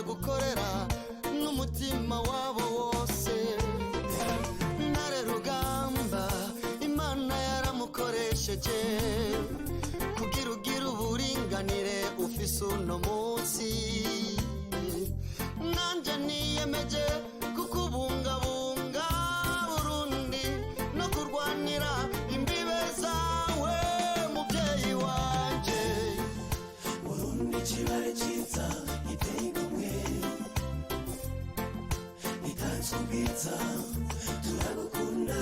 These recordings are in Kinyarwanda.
gukorera n'umutima wabo wose ntare rugamba Imana yaramukoresheje kugira ugira uburinganire ufise uno munsi nanje niyemeje kukubungabunga Burundi no kurwanira imbibe zawe muvyeyi wanje Burundi kibare ciza Subita turagukunda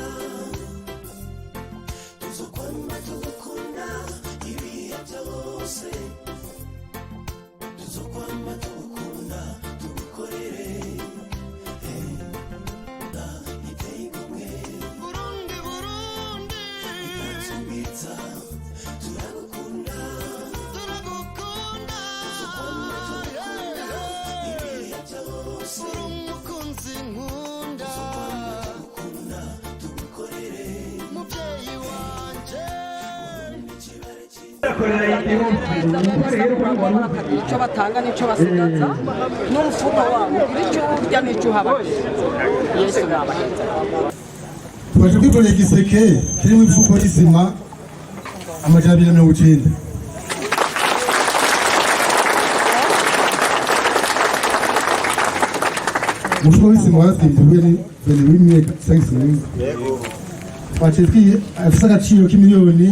tuzokwama tugukunda ibihe byose tuzokwama tugukunda tugukorere iteye igomwe Burundi Burundi Subita turagukunda tuzokwama tugukunda ibihe byose umukunzi icyo batanga n'icyo basigaza n'umufuka wabo icyo urya n'icyo uhaba Yesu nabahenza twaje kwikorera igiseke kirimo imifuko y'isima amajana 290 umufuko w'isima watsindiwe ni 28,500 twacitwi afite agaciro k'imiliyoni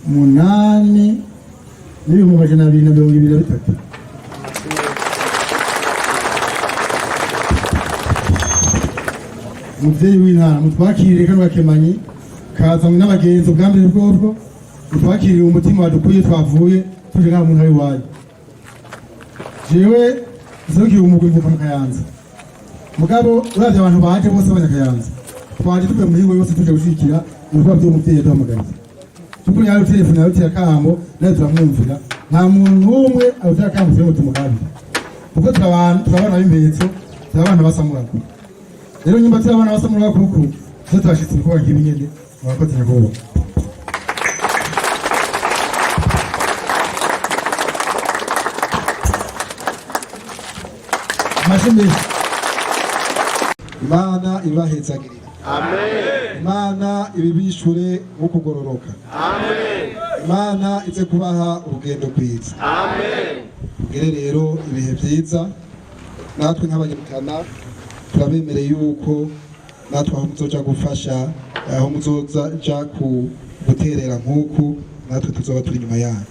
8,223 umuvyeyi w'intara mutwakirire kano gakemanyi kazanywe n'abagenzi ubwa mbere bw'urwo mutwakirire umutima wadukuye twavuye tuje ngaho mu ntara iwanyu jewe nzokiye umugwi mvuka mu Kayanza mugabo uravye abantu baje bose abanyakayanza twaje tuvuye mu mihingo yose tuje gushikira ibikorwa vy'umuvyeyi yaduhamagariye tukuri yawe telefone yawe tirakambo nayo turamwumvira nta muntu n'umwe awutira kambo cyo tumukabira kuko turabana b'impetso turabana basamurako rero nyimba turabana basamurako kuko tutashitse ibikorwa nk'ibi nyene abakozi nyagoba mashimwe Imana ibahezagirira amen Imana ibibishure ukugororoka amen Imana ize kubaha urugendo rwiza amen ngere rero ibihe byiza natwe nk'abanyarutana turabemereye yuko natwe aho muzoja gufasha aho muzoza ku guterera nk'uku natwe tuzoba turi nyuma yanyu